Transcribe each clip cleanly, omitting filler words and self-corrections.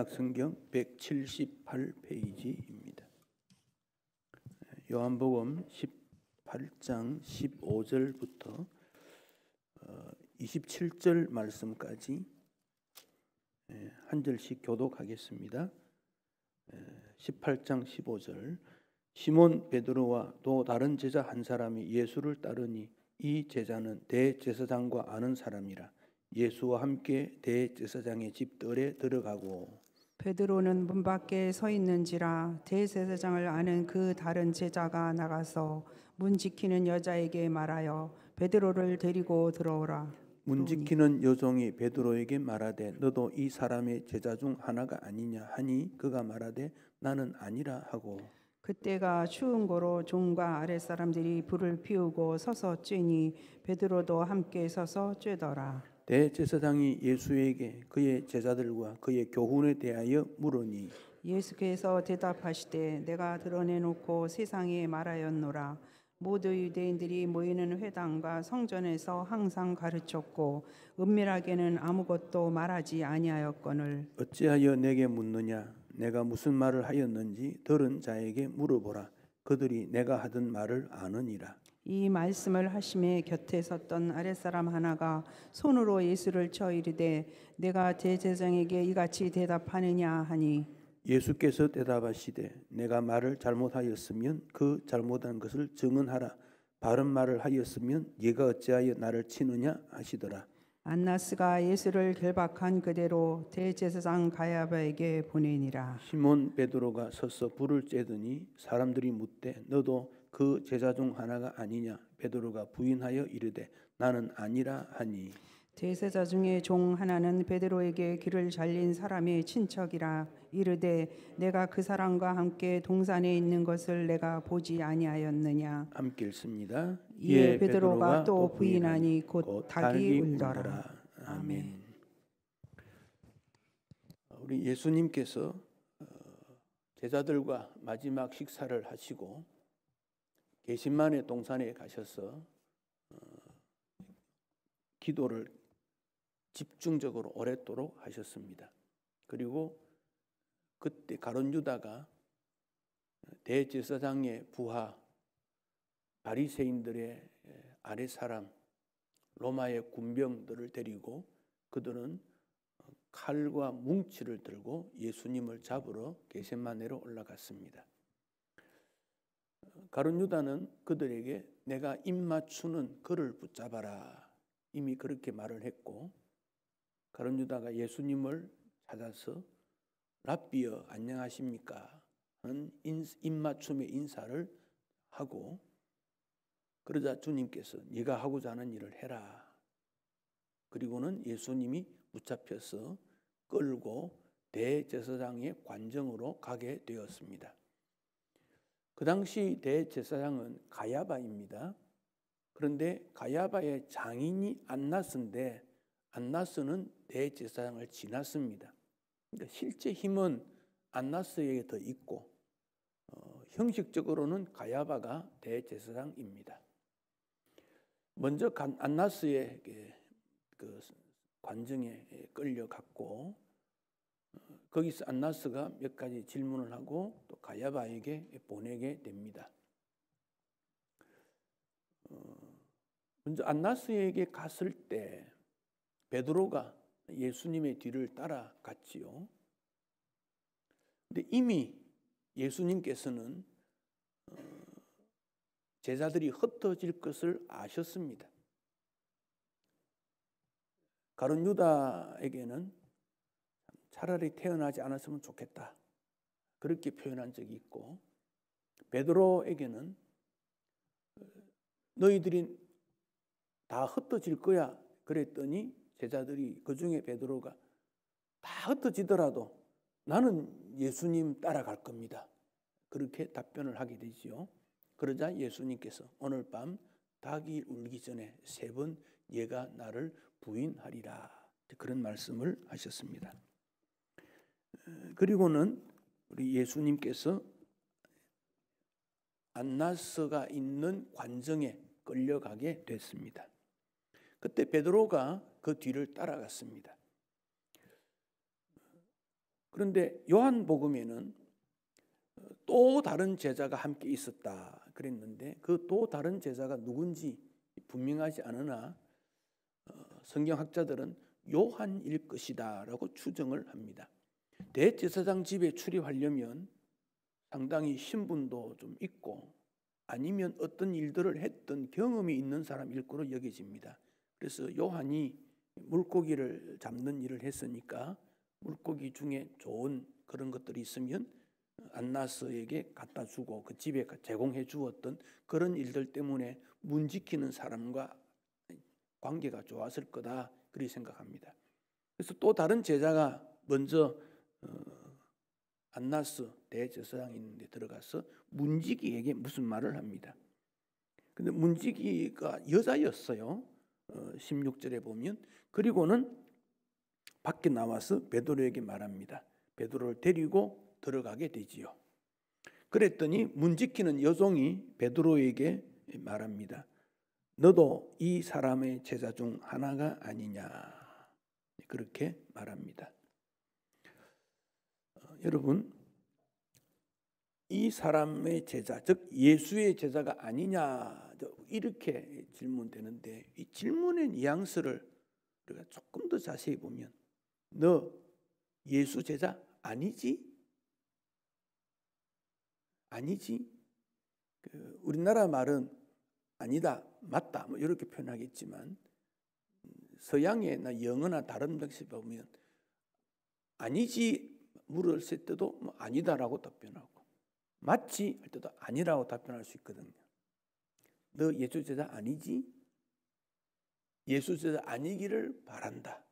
성경 178페이지입니다. 요한복음 18장 15절부터 27절 말씀까지 한 절씩 교독하겠습니다. 18장 15절 시몬 베드로와 또 다른 제자 한 사람이 예수를 따르니 이 제자는 대제사장과 아는 사람이라. 예수와 함께 대제사장의 집들에 들어가고 베드로는 문 밖에 서 있는지라 대제사장을 아는 그 다른 제자가 나가서 문 지키는 여자에게 말하여 베드로를 데리고 들어오라. 문 지키는 여종이 베드로에게 말하되 너도 이 사람의 제자 중 하나가 아니냐 하니 그가 말하되 나는 아니라 하고 그때가 추운 고로 종과 아랫사람들이 불을 피우고 서서 쬐니 베드로도 함께 서서 쬐더라. 대제사장이 예수에게 그의 제자들과 그의 교훈에 대하여 물으니 예수께서 대답하시되 내가 드러내놓고 세상에 말하였노라. 모두 유대인들이 모이는 회당과 성전에서 항상 가르쳤고 은밀하게는 아무것도 말하지 아니하였거늘 어찌하여 내게 묻느냐 내가 무슨 말을 하였는지 들은 자에게 물어보라. 그들이 내가 하던 말을 아느니라. 이 말씀을 하심에 곁에 섰던 아랫사람 하나가 손으로 예수를 쳐 이르되 내가 대제사장에게 이같이 대답하느냐 하니 예수께서 대답하시되 내가 말을 잘못하였으면 그 잘못한 것을 증언하라. 바른 말을 하였으면 네가 어찌하여 나를 치느냐 하시더라. 안나스가 예수를 결박한 그대로 대제사장 가야바에게 보내니라. 시몬 베드로가 서서 불을 쬐더니 사람들이 묻되 너도 그 제자 중 하나가 아니냐. 베드로가 부인하여 이르되 나는 아니라 하니 대제사 중에 종 하나는 베드로에게 길을 잘린 사람의 친척이라 이르되 내가 그 사람과 함께 동산에 있는 것을 내가 보지 아니하였느냐. 함께 읽습니다. 이에 베드로가 또 부인하니 곧 닭이 울더라. 아멘. 우리 예수님께서 제자들과 마지막 식사를 하시고 게심만의 동산에 가셔서 기도를 집중적으로 오랫도록 하셨습니다. 그리고 그때 가룟 유다가 대제사장의 부하 바리새인들의 아랫사람 로마의 군병들을 데리고 그들은 칼과 뭉치를 들고 예수님을 잡으러 게셈마네로 올라갔습니다. 가룟 유다는 그들에게 내가 입맞추는 그를 붙잡아라 이미 그렇게 말을 했고 가룟 유다가 예수님을 찾아서 랍비여 안녕하십니까 하는 입맞춤의 인사를 하고 그러자 주님께서 네가 하고자 하는 일을 해라. 그리고는 예수님이 붙잡혀서 끌고 대제사장의 관정으로 가게 되었습니다. 그 당시 대제사장은 가야바입니다. 그런데 가야바의 장인이 안나스인데 안나스는 대제사장을 지났습니다. 그러니까 실제 힘은 안나스에게 더 있고 형식적으로는 가야바가 대제사장입니다. 먼저 안나스의 그 관정에 끌려갔고 거기서 안나스가 몇 가지 질문을 하고 또 가야바에게 보내게 됩니다. 먼저 안나스에게 갔을 때 베드로가 예수님의 뒤를 따라갔지요. 근데 이미 예수님께서는 제자들이 흩어질 것을 아셨습니다. 가룟 유다에게는 차라리 태어나지 않았으면 좋겠다 그렇게 표현한 적이 있고 베드로에게는 너희들이 다 흩어질 거야 그랬더니 제자들이 그중에 베드로가 다 흩어지더라도 나는 예수님 따라갈 겁니다 그렇게 답변을 하게 되지요. 그러자 예수님께서 오늘 밤 닭이 울기 전에 3번 얘가 나를 부인하리라 그런 말씀을 하셨습니다. 그리고는 우리 예수님께서 안나스가 있는 관정에 끌려가게 됐습니다. 그때 베드로가 그 뒤를 따라갔습니다. 그런데 요한복음에는 또 다른 제자가 함께 있었다 그랬는데 그 또 다른 제자가 누군지 분명하지 않으나 성경학자들은 요한일 것이다 라고 추정을 합니다. 대제사장 집에 출입하려면 상당히 신분도 좀 있고 아니면 어떤 일들을 했던 경험이 있는 사람일 거로 여겨집니다. 그래서 요한이 물고기를 잡는 일을 했으니까 물고기 중에 좋은 그런 것들이 있으면 안나스에게 갖다 주고 그 집에 제공해 주었던 그런 일들 때문에 문 지키는 사람과 관계가 좋았을 거다 그렇게 생각합니다. 그래서 또 다른 제자가 먼저 안나스 대제사장이 있는데 들어가서 문지기에게 무슨 말을 합니다. 근데 문지기가 여자였어요. 16절에 보면. 그리고는 밖에 나와서 베드로에게 말합니다. 베드로를 데리고 들어가게 되지요. 그랬더니 문 지키는 여종이 베드로에게 말합니다. 너도 이 사람의 제자 중 하나가 아니냐. 그렇게 말합니다. 여러분, 이 사람의 제자, 즉 예수의 제자가 아니냐 이렇게 질문되는데 이 질문의 뉘앙스를 우리가 조금 더 자세히 보면 너 예수 제자 아니지? 아니지? 우리나라 말은 아니다, 맞다 뭐 이렇게 표현하겠지만 서양이나 영어나 다른 것에 보면 아니지 물었을 때도 뭐 아니다라고 답변하고 맞지 할 때도 아니라고 답변할 수 있거든요. 너 예수 제자 아니지? 예수 제자 아니기를 바란다.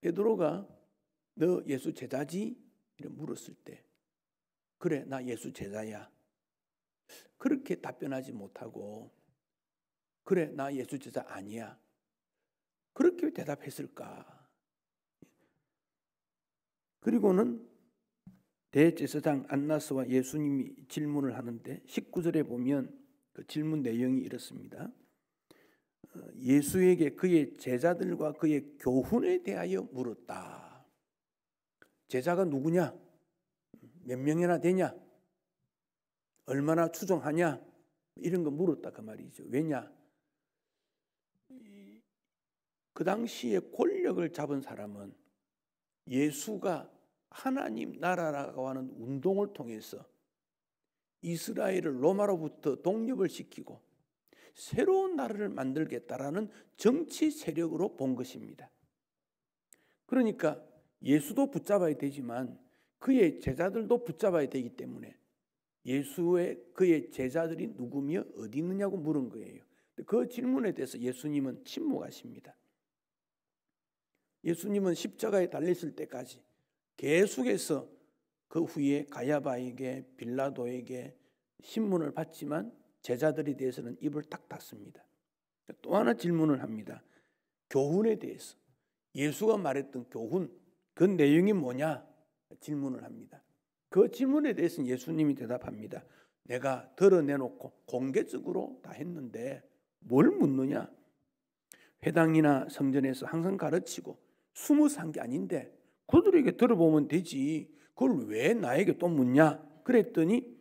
베드로가 너 예수 제자지? 이렇게 물었을 때 그래 나 예수 제자야. 그렇게 답변하지 못하고 그래 나 예수 제자 아니야. 그렇게 대답했을까? 그리고는 대제사장 안나스와 예수님이 질문을 하는데 19절에 보면 그 질문 내용이 이렇습니다. 예수에게 그의 제자들과 그의 교훈에 대하여 물었다. 제자가 누구냐? 몇 명이나 되냐? 얼마나 추종하냐? 이런 거 물었다 그 말이죠. 왜냐? 그 당시에 권력을 잡은 사람은 예수가 하나님 나라라고 하는 운동을 통해서 이스라엘을 로마로부터 독립을 시키고 새로운 나라를 만들겠다라는 정치 세력으로 본 것입니다. 그러니까 예수도 붙잡아야 되지만 그의 제자들도 붙잡아야 되기 때문에 예수의 그의 제자들이 누구며 어디 있느냐고 물은 거예요. 그 질문에 대해서 예수님은 침묵하십니다. 예수님은 십자가에 달렸을 때까지 계속해서 그 후에 가야바에게 빌라도에게 신문을 받지만 제자들에 대해서는 입을 딱 닫습니다. 또 하나 질문을 합니다. 교훈에 대해서 예수가 말했던 교훈 그 내용이 뭐냐 질문을 합니다. 그 질문에 대해서는 예수님이 대답합니다. 내가 드러내놓고 공개적으로 다 했는데 뭘 묻느냐? 회당이나 성전에서 항상 가르치고 숨어서 한 게 아닌데 그들에게 들어보면 되지. 그걸 왜 나에게 또 묻냐? 그랬더니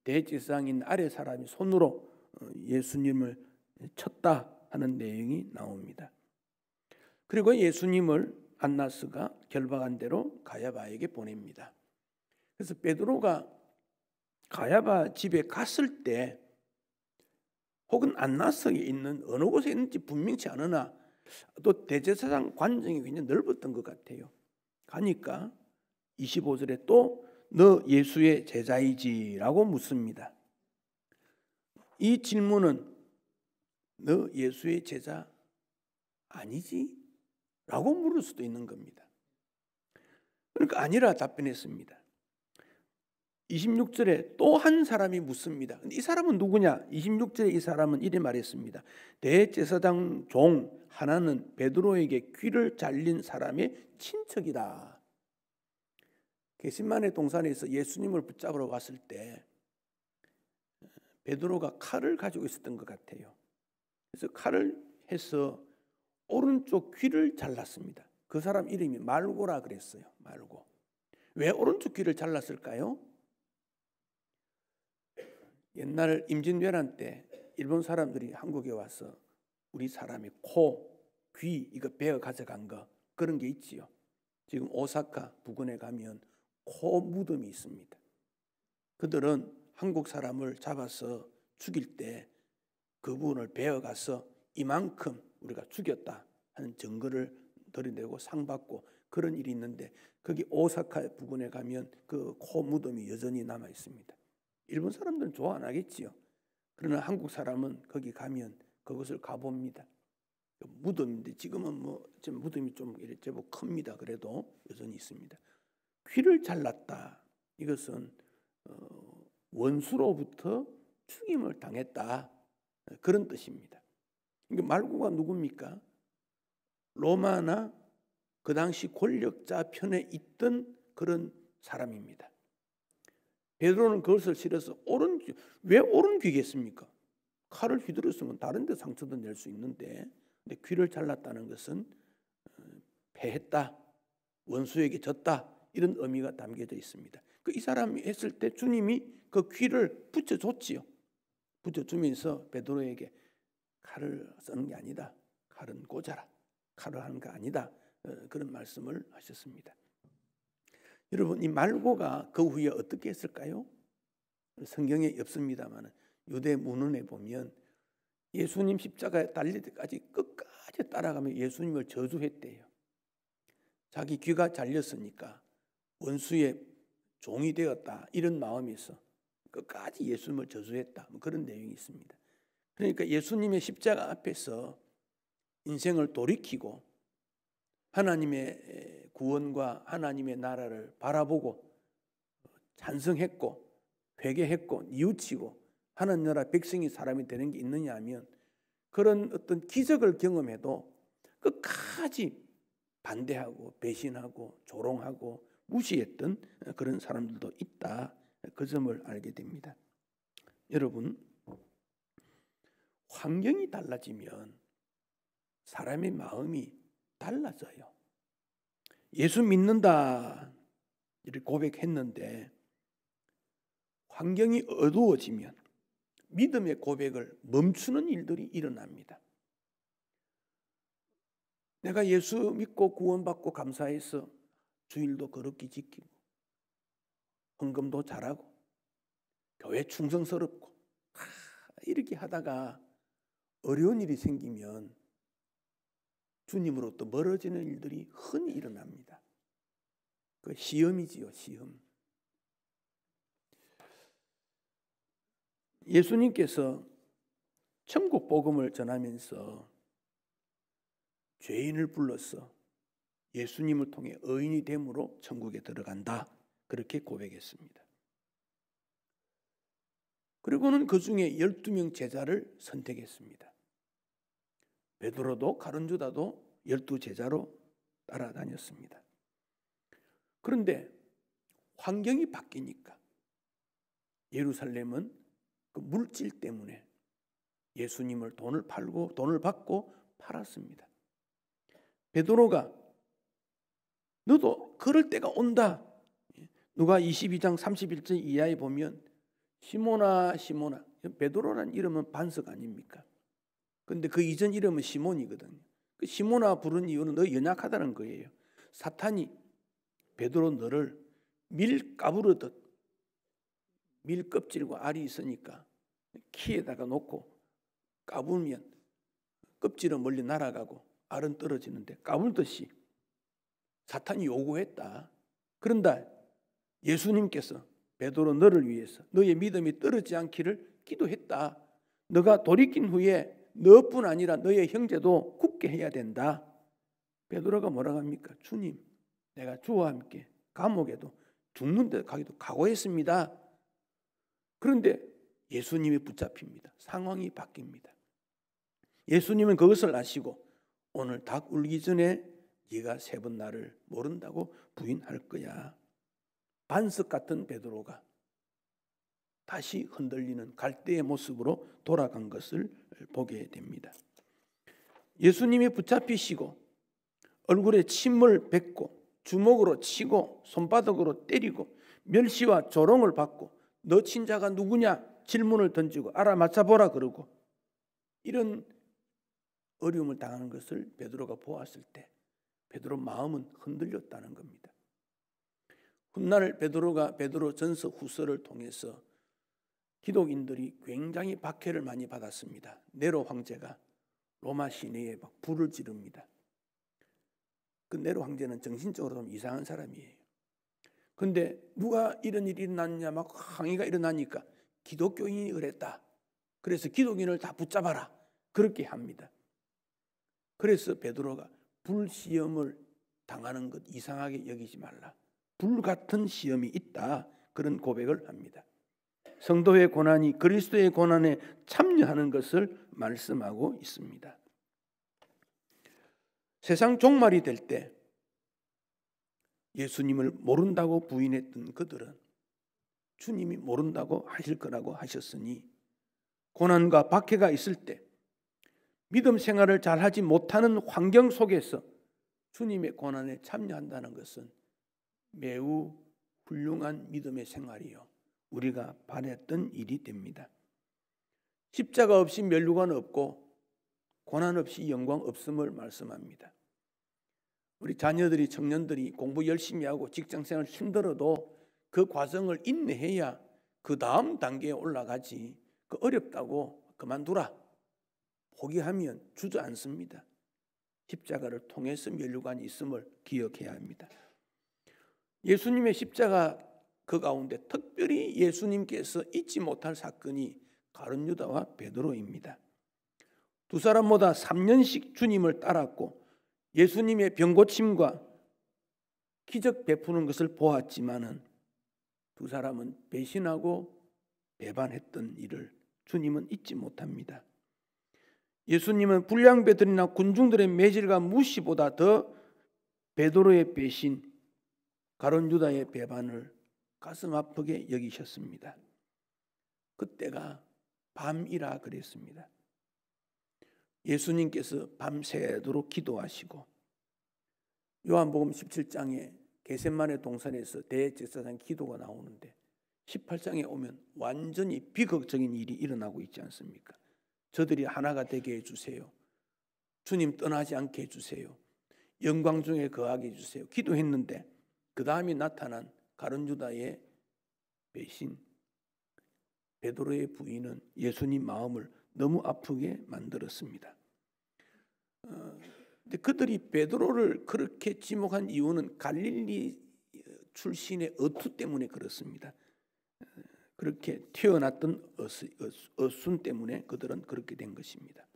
대제사장인 아래 사람이 손으로 예수님을 쳤다 하는 내용이 나옵니다. 그리고 예수님을 안나스가 결박한 대로 가야바에게 보냅니다. 그래서 베드로가 가야바 집에 갔을 때 혹은 안나스에 있는 어느 곳에 있는지 분명치 않으나 또 대제사장 관정이 굉장히 넓었던 것 같아요. 가니까 25절에 또 너 예수의 제자이지라고 묻습니다. 이 질문은 너 예수의 제자 아니지? 라고 물을 수도 있는 겁니다. 그러니까 아니라 답변했습니다. 26절에 또 한 사람이 묻습니다. 이 사람은 누구냐? 26절에 이 사람은 이래 말했습니다. 대제사장 종 하나는 베드로에게 귀를 잘린 사람의 친척이다. 게셈마네 동산에서 예수님을 붙잡으러 왔을 때 베드로가 칼을 가지고 있었던 것 같아요. 그래서 칼을 해서 오른쪽 귀를 잘랐습니다. 그 사람 이름이 말고라 그랬어요. 말고. 왜 오른쪽 귀를 잘랐을까요? 옛날 임진왜란 때 일본 사람들이 한국에 와서 우리 사람이 코, 귀 이거 베어 가져간 거 그런 게 있지요. 지금 오사카 부근에 가면 코 무덤이 있습니다. 그들은 한국 사람을 잡아서 죽일 때 그분을 베어 가서 이만큼 우리가 죽였다 하는 증거를 들이대고 상 받고 그런 일이 있는데 거기 오사카 부근에 가면 그 코 무덤이 여전히 남아 있습니다. 일본 사람들은 좋아 안 하겠지요. 그러나 한국 사람은 거기 가면 그것을 가봅니다. 무덤인데 지금은 무덤이 좀 제법 큽니다. 그래도 여전히 있습니다. 귀를 잘랐다. 이것은 원수로부터 죽임을 당했다. 그런 뜻입니다. 그러니까 말고가 누굽니까? 로마나 그 당시 권력자 편에 있던 그런 사람입니다. 베드로는 그것을 실어서 왜 오른 귀겠습니까? 칼을 휘두르으면 다른 데 상처도 낼 수 있는데 근데 귀를 잘랐다는 것은 패했다, 원수에게 졌다 이런 의미가 담겨져 있습니다. 이 사람이 했을 때 주님이 그 귀를 붙여줬지요. 붙여주면서 베드로에게 칼을 쓰는 게 아니다. 칼은 꽂아라. 칼을 하는 거 아니다. 그런 말씀을 하셨습니다. 여러분 이 말고가 그 후에 어떻게 했을까요? 성경에 없습니다만 유대 문헌에 보면 예수님 십자가에 달릴 때까지 끝까지 따라가며 예수님을 저주했대요. 자기 귀가 잘렸으니까 원수의 종이 되었다 이런 마음에서 끝까지 예수님을 저주했다 그런 내용이 있습니다. 그러니까 예수님의 십자가 앞에서 인생을 돌이키고 하나님의 구원과 하나님의 나라를 바라보고 찬성했고 회개했고 뉘우치고 하나님 나라 백성이 사람이 되는 게 있느냐 하면 그런 어떤 기적을 경험해도 끝까지 반대하고 배신하고 조롱하고 무시했던 그런 사람들도 있다. 그 점을 알게 됩니다. 여러분 환경이 달라지면 사람의 마음이 달라져요. 예수 믿는다 이렇게 고백했는데 환경이 어두워지면 믿음의 고백을 멈추는 일들이 일어납니다. 내가 예수 믿고 구원받고 감사해서 주일도 거룩히 지키고 헌금도 잘하고 교회 충성스럽고 이렇게 하다가 어려운 일이 생기면 주님으로부터 멀어지는 일들이 흔히 일어납니다. 그 시험이지요, 시험. 예수님께서 천국 복음을 전하면서 죄인을 불러서 예수님을 통해 의인이 됨으로 천국에 들어간다. 그렇게 고백했습니다. 그리고는 그 중에 12명 제자를 선택했습니다. 베드로도 가룟유다도 12제자로 따라다녔습니다. 그런데 환경이 바뀌니까 예루살렘은 그 물질 때문에 예수님을 돈을 받고 팔았습니다. 베드로가 너도 그럴 때가 온다. 누가 22장 31절 이하에 보면 시몬아 시몬아, 베드로라는 이름은 반석 아닙니까? 근데 그 이전 이름은 시몬이거든요. 그 시몬아 부른 이유는 너 연약하다는 거예요. 사탄이 베드로 너를 밀 까부르듯 밀 껍질과 알이 있으니까 키에다가 놓고 까불면 껍질은 멀리 날아가고 알은 떨어지는데 까불듯이 사탄이 요구했다. 그런다 예수님께서 베드로 너를 위해서 너의 믿음이 떨어지지 않기를 기도했다. 너가 돌이킨 후에 너뿐 아니라 너의 형제도 굳게 해야 된다. 베드로가 뭐라고 합니까? 주님, 내가 주와 함께 감옥에도 죽는 데 가기도 각오했습니다. 그런데 예수님이 붙잡힙니다. 상황이 바뀝니다. 예수님은 그것을 아시고 오늘 닭 울기 전에 네가 3번 나를 모른다고 부인할 거야. 반석 같은 베드로가 다시 흔들리는 갈대의 모습으로 돌아간 것을 보게 됩니다. 예수님이 붙잡히시고 얼굴에 침을 뱉고 주먹으로 치고 손바닥으로 때리고 멸시와 조롱을 받고 너 친자가 누구냐 질문을 던지고 알아맞혀보라 그러고 이런 어려움을 당하는 것을 베드로가 보았을 때 베드로 마음은 흔들렸다는 겁니다. 훗날 베드로가 베드로전서 후서를 통해서 기독인들이 굉장히 박해를 많이 받았습니다. 네로 황제가 로마 시내에 막 불을 지릅니다. 그 네로 황제는 정신적으로 좀 이상한 사람이에요. 근데 누가 이런 일이 일어났냐 막 항의가 일어나니까 기독교인이 그랬다. 그래서 기독인을 다 붙잡아라. 그렇게 합니다. 그래서 베드로가 불시험을 당하는 것 이상하게 여기지 말라. 불 같은 시험이 있다. 그런 고백을 합니다. 성도의 고난이 그리스도의 고난에 참여하는 것을 말씀하고 있습니다. 세상 종말이 될 때 예수님을 모른다고 부인했던 그들은 주님이 모른다고 하실 거라고 하셨으니 고난과 박해가 있을 때 믿음 생활을 잘하지 못하는 환경 속에서 주님의 고난에 참여한다는 것은 매우 훌륭한 믿음의 생활이요 우리가 바랬던 일이 됩니다. 십자가 없이 멸류관 없고 고난 없이 영광 없음을 말씀합니다. 우리 자녀들이 청년들이 공부 열심히 하고 직장생활 힘들어도 그 과정을 인내해야 그 다음 단계에 올라가지 그 어렵다고 그만두라 포기하면 주저앉습니다. 십자가를 통해서 멸류관이 있음을 기억해야 합니다. 예수님의 십자가 그 가운데 특별히 예수님께서 잊지 못할 사건이 가룟 유다와 베드로입니다. 두 사람보다 3년씩 주님을 따랐고 예수님의 병고침과 기적 베푸는 것을 보았지만은 두 사람은 배신하고 배반했던 일을 주님은 잊지 못합니다. 예수님은 불량배들이나 군중들의 매질과 무시보다 더 베드로의 배신, 가룟 유다의 배반을 가슴 아프게 여기셨습니다. 그때가 밤이라 그랬습니다. 예수님께서 밤새도록 기도하시고 요한복음 17장에 겟세마네 동산에서 대제사장 기도가 나오는데 18장에 오면 완전히 비극적인 일이 일어나고 있지 않습니까? 저들이 하나가 되게 해주세요. 주님 떠나지 않게 해주세요. 영광 중에 거하게 해주세요. 기도했는데 그 다음에 나타난 가룟 유다의 배신, 베드로의 부인은 예수님 마음을 너무 아프게 만들었습니다. 근데 그들이 베드로를 그렇게 지목한 이유는 갈릴리 출신의 어투 때문에 그렇습니다. 그렇게 태어났던 어순 때문에 그들은 그렇게 된 것입니다.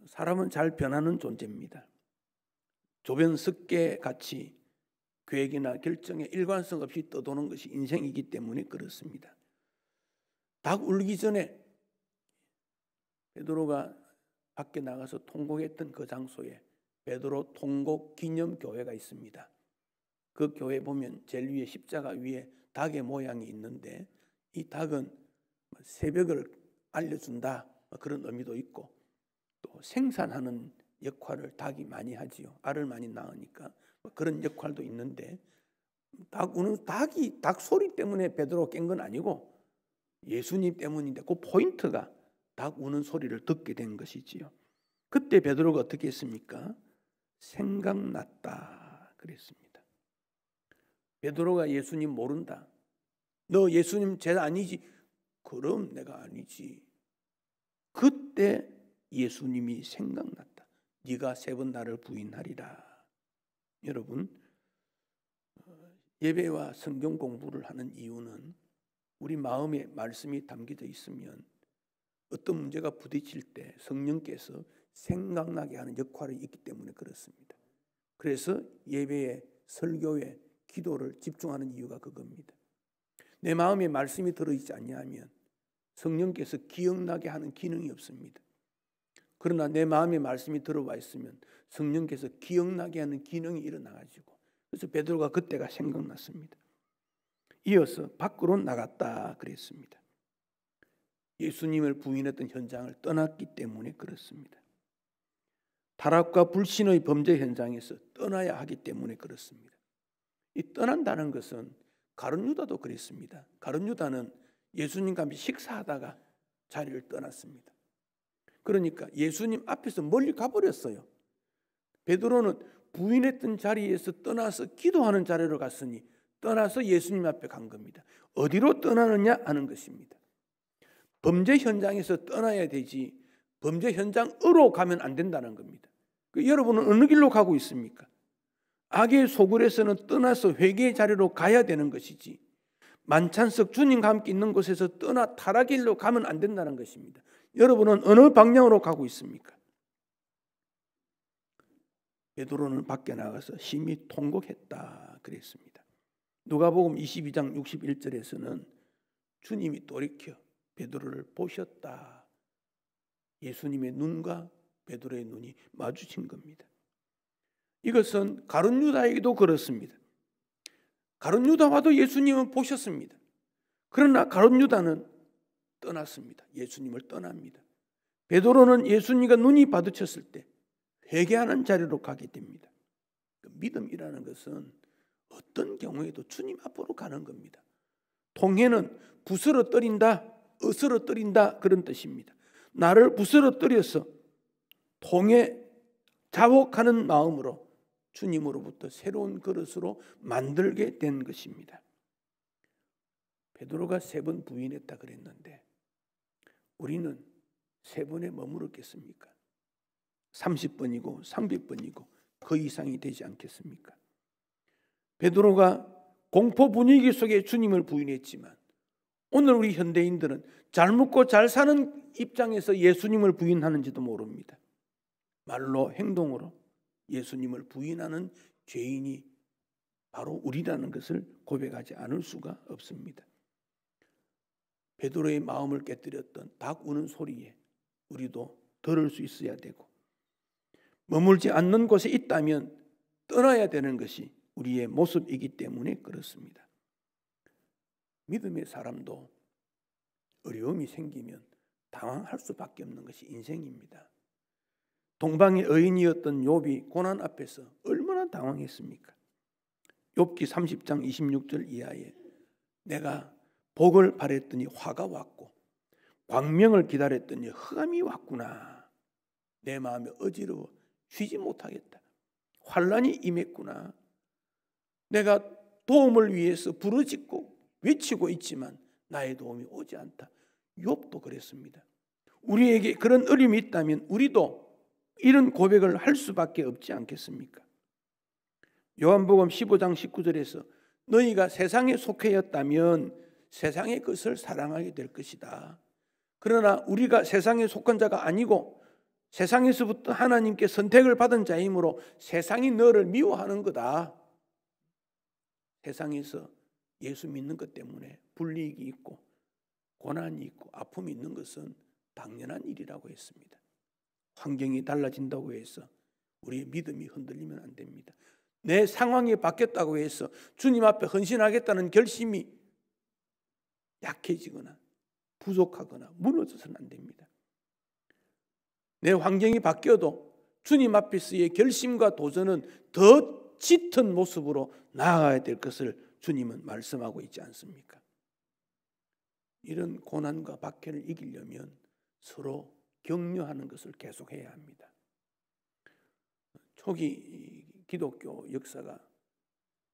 사람은 잘 변하는 존재입니다. 조변 습계 같이 계획이나 결정에 일관성 없이 떠도는 것이 인생이기 때문에 그렇습니다. 닭 울기 전에 베드로가 밖에 나가서 통곡했던 그 장소에 베드로 통곡 기념교회가 있습니다. 그 교회 보면 제일 위에 십자가 위에 닭의 모양이 있는데 이 닭은 새벽을 알려준다 그런 의미도 있고 또 생산하는 역할을 닭이 많이 하지요. 알을 많이 낳으니까 그런 역할도 있는데 닭 소리 때문에 베드로 깬 건 아니고 예수님 때문인데 그 포인트가 닭 우는 소리를 듣게 된 것이지요. 그때 베드로가 어떻게 했습니까? 생각났다 그랬습니다. 베드로가 예수님 모른다. 너 예수님 제자 아니지? 그럼 내가 아니지. 그때 예수님이 생각났다. 네가 3번 나를 부인하리라. 여러분, 예배와 성경 공부를 하는 이유는 우리 마음에 말씀이 담겨져 있으면 어떤 문제가 부딪힐 때 성령께서 생각나게 하는 역할이 있기 때문에 그렇습니다. 그래서 예배에 설교에 기도를 집중하는 이유가 그겁니다. 내 마음에 말씀이 들어있지 않냐면 성령께서 기억나게 하는 기능이 없습니다. 그러나 내 마음에 말씀이 들어와 있으면 성령께서 기억나게 하는 기능이 일어나가지고 그래서 베드로가 그때가 생각났습니다. 이어서 밖으로 나갔다 그랬습니다. 예수님을 부인했던 현장을 떠났기 때문에 그렇습니다. 타락과 불신의 범죄 현장에서 떠나야 하기 때문에 그렇습니다. 이 떠난다는 것은 가룟 유다도 그랬습니다. 가룟 유다는 예수님과 함께 식사하다가 자리를 떠났습니다. 그러니까 예수님 앞에서 멀리 가버렸어요. 베드로는 부인했던 자리에서 떠나서 기도하는 자리로 갔으니 떠나서 예수님 앞에 간 겁니다. 어디로 떠나느냐 하는 것입니다. 범죄 현장에서 떠나야 되지 범죄 현장으로 가면 안 된다는 겁니다. 여러분은 어느 길로 가고 있습니까? 악의 소굴에서는 떠나서 회개의 자리로 가야 되는 것이지 만찬석 주님과 함께 있는 곳에서 떠나 타락의 길로 가면 안 된다는 것입니다. 여러분은 어느 방향으로 가고 있습니까? 베드로는 밖에 나가서 심히 통곡했다 그랬습니다. 누가복음 22장 61절에서는 주님이 돌이켜 베드로를 보셨다. 예수님의 눈과 베드로의 눈이 마주친 겁니다. 이것은 가룟 유다에게도 그렇습니다. 가룟 유다와도 예수님은 보셨습니다. 그러나 가룟 유다는 떠났습니다. 예수님을 떠납니다. 베드로는 예수님과 눈이 마주쳤을 때 회개하는 자리로 가게 됩니다. 믿음이라는 것은 어떤 경우에도 주님 앞으로 가는 겁니다. 통회는 부스러뜨린다, 으스러뜨린다 그런 뜻입니다. 나를 부스러뜨려서 통회 자복하는 마음으로 주님으로부터 새로운 그릇으로 만들게 된 것입니다. 베드로가 3번 부인했다 그랬는데 우리는 3번에 머무르겠습니까? 30번이고 300번이고 그 이상이 되지 않겠습니까? 베드로가 공포 분위기 속에 주님을 부인했지만 오늘 우리 현대인들은 잘 먹고 잘 사는 입장에서 예수님을 부인하는지도 모릅니다. 말로 행동으로 예수님을 부인하는 죄인이 바로 우리라는 것을 고백하지 않을 수가 없습니다. 베드로의 마음을 깨뜨렸던 닭 우는 소리에 우리도 들을 수 있어야 되고 머물지 않는 곳에 있다면 떠나야 되는 것이 우리의 모습이기 때문에 그렇습니다. 믿음의 사람도 어려움이 생기면 당황할 수밖에 없는 것이 인생입니다. 동방의 의인이었던 욥이 고난 앞에서 얼마나 당황했습니까? 욥기 30장 26절 이하에 내가 복을 바랬더니 화가 왔고 광명을 기다렸더니 흑암이 왔구나. 내 마음이 어지러워 쉬지 못하겠다. 환난이 임했구나. 내가 도움을 위해서 부르짖고 외치고 있지만 나의 도움이 오지 않다. 욥도 그랬습니다. 우리에게 그런 어려움이 있다면 우리도 이런 고백을 할 수밖에 없지 않겠습니까? 요한복음 15장 19절에서 너희가 세상에 속해였다면 세상의 것을 사랑하게 될 것이다. 그러나 우리가 세상에 속한 자가 아니고 세상에서부터 하나님께 선택을 받은 자이므로 세상이 너를 미워하는 거다. 세상에서 예수 믿는 것 때문에 불이익이 있고 고난이 있고 아픔이 있는 것은 당연한 일이라고 했습니다. 환경이 달라진다고 해서 우리의 믿음이 흔들리면 안 됩니다. 내 상황이 바뀌었다고 해서 주님 앞에 헌신하겠다는 결심이 약해지거나 부족하거나 무너져서는 안 됩니다. 내 환경이 바뀌어도 주님 앞에서의 결심과 도전은 더 짙은 모습으로 나아가야 될 것을 주님은 말씀하고 있지 않습니까? 이런 고난과 박해를 이기려면 서로 격려하는 것을 계속해야 합니다. 초기 기독교 역사가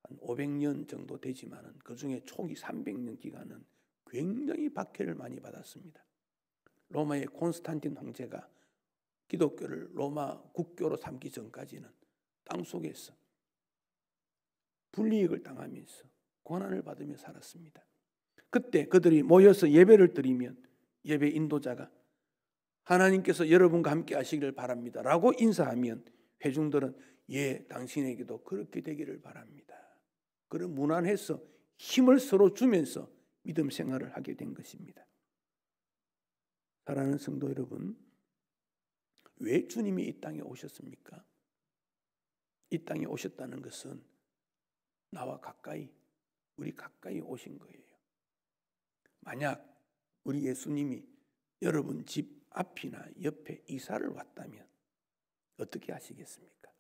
한 500년 정도 되지만 그중에 초기 300년 기간은 굉장히 박해를 많이 받았습니다. 로마의 콘스탄틴 황제가 기독교를 로마 국교로 삼기 전까지는 땅속에서 불이익을 당하면서 고난을 받으며 살았습니다. 그때 그들이 모여서 예배를 드리면 예배 인도자가 하나님께서 여러분과 함께 하시기를 바랍니다 라고 인사하면 회중들은 예, 당신에게도 그렇게 되기를 바랍니다. 그런 무난해서 힘을 서로 주면서 믿음 생활을 하게 된 것입니다. 사랑하는 성도 여러분, 왜 주님이 이 땅에 오셨습니까? 이 땅에 오셨다는 것은 나와 가까이, 우리 가까이 오신 거예요. 만약 우리 예수님이 여러분 집 앞이나 옆에 이사를 왔다면 어떻게 하시겠습니까?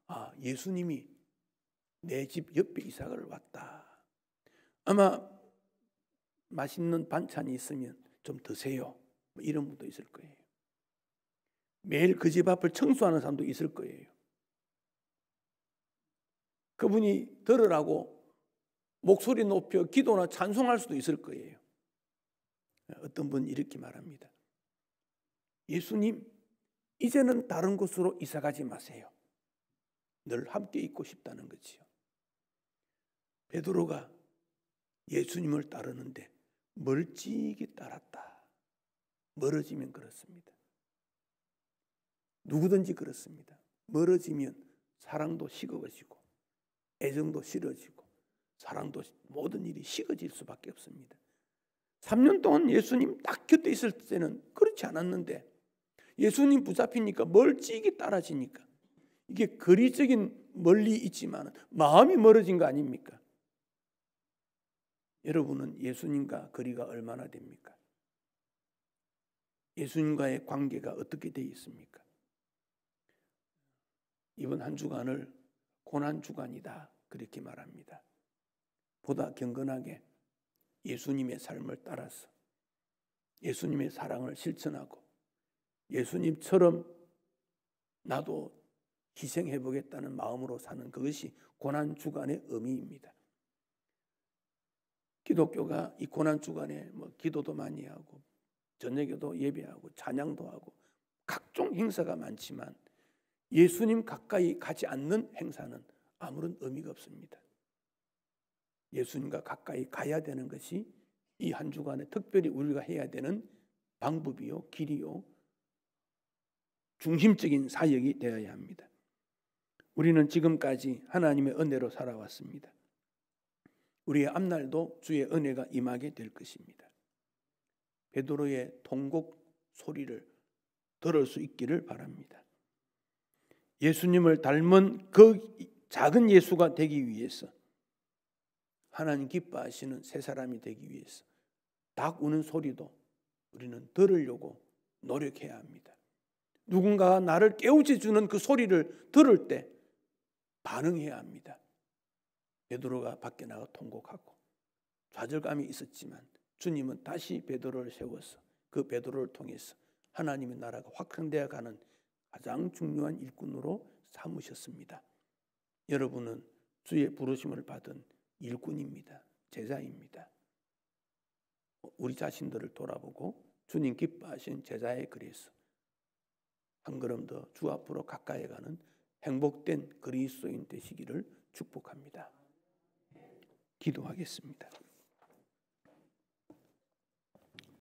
아, 예수님이 내 집 옆에 이사가를 왔다. 아마 맛있는 반찬이 있으면 좀 드세요. 뭐 이런 분도 있을 거예요. 매일 그 집 앞을 청소하는 사람도 있을 거예요. 그분이 들으라고 목소리 높여 기도나 찬송할 수도 있을 거예요. 어떤 분은 이렇게 말합니다. 예수님, 이제는 다른 곳으로 이사 가지 마세요. 늘 함께 있고 싶다는 거지요. 베드로가 예수님을 따르는데 멀찍이 따랐다. 멀어지면 그렇습니다. 누구든지 그렇습니다. 멀어지면 사랑도 식어지고 애정도 싫어지고 사랑도 모든 일이 식어질 수밖에 없습니다. 3년 동안 예수님 딱 곁에 있을 때는 그렇지 않았는데 예수님 붙잡히니까 멀찍이 따라지니까 이게 거리적인 멀리 있지만 마음이 멀어진 거 아닙니까? 여러분은 예수님과 거리가 얼마나 됩니까? 예수님과의 관계가 어떻게 되어 있습니까? 이번 한 주간을 고난 주간이다 그렇게 말합니다. 보다 경건하게 예수님의 삶을 따라서 예수님의 사랑을 실천하고 예수님처럼 나도 희생해 보겠다는 마음으로 사는 그것이 고난 주간의 의미입니다. 기독교가 이 고난 주간에 기도도 많이 하고 저녁에도 예배하고 찬양도 하고 각종 행사가 많지만 예수님 가까이 가지 않는 행사는 아무런 의미가 없습니다. 예수님과 가까이 가야 되는 것이 이 한 주간에 특별히 우리가 해야 되는 방법이요, 길이요, 중심적인 사역이 되어야 합니다. 우리는 지금까지 하나님의 은혜로 살아왔습니다. 우리의 앞날도 주의 은혜가 임하게 될 것입니다. 베드로의 통곡 소리를 들을 수 있기를 바랍니다. 예수님을 닮은 그 작은 예수가 되기 위해서 하나님 기뻐하시는 새 사람이 되기 위해서 닭 우는 소리도 우리는 들으려고 노력해야 합니다. 누군가가 나를 깨우쳐 주는 그 소리를 들을 때 반응해야 합니다. 베드로가 밖에 나가 통곡하고 좌절감이 있었지만 주님은 다시 베드로를 세워서 그 베드로를 통해서 하나님의 나라가 확장되어 가는 가장 중요한 일꾼으로 삼으셨습니다. 여러분은 주의 부르심을 받은 일꾼입니다. 제자입니다. 우리 자신들을 돌아보고 주님 기뻐하신 제자의 길에서 한 걸음 더 주 앞으로 가까이 가는 행복된 그리스도인 되시기를 축복합니다. 기도하겠습니다.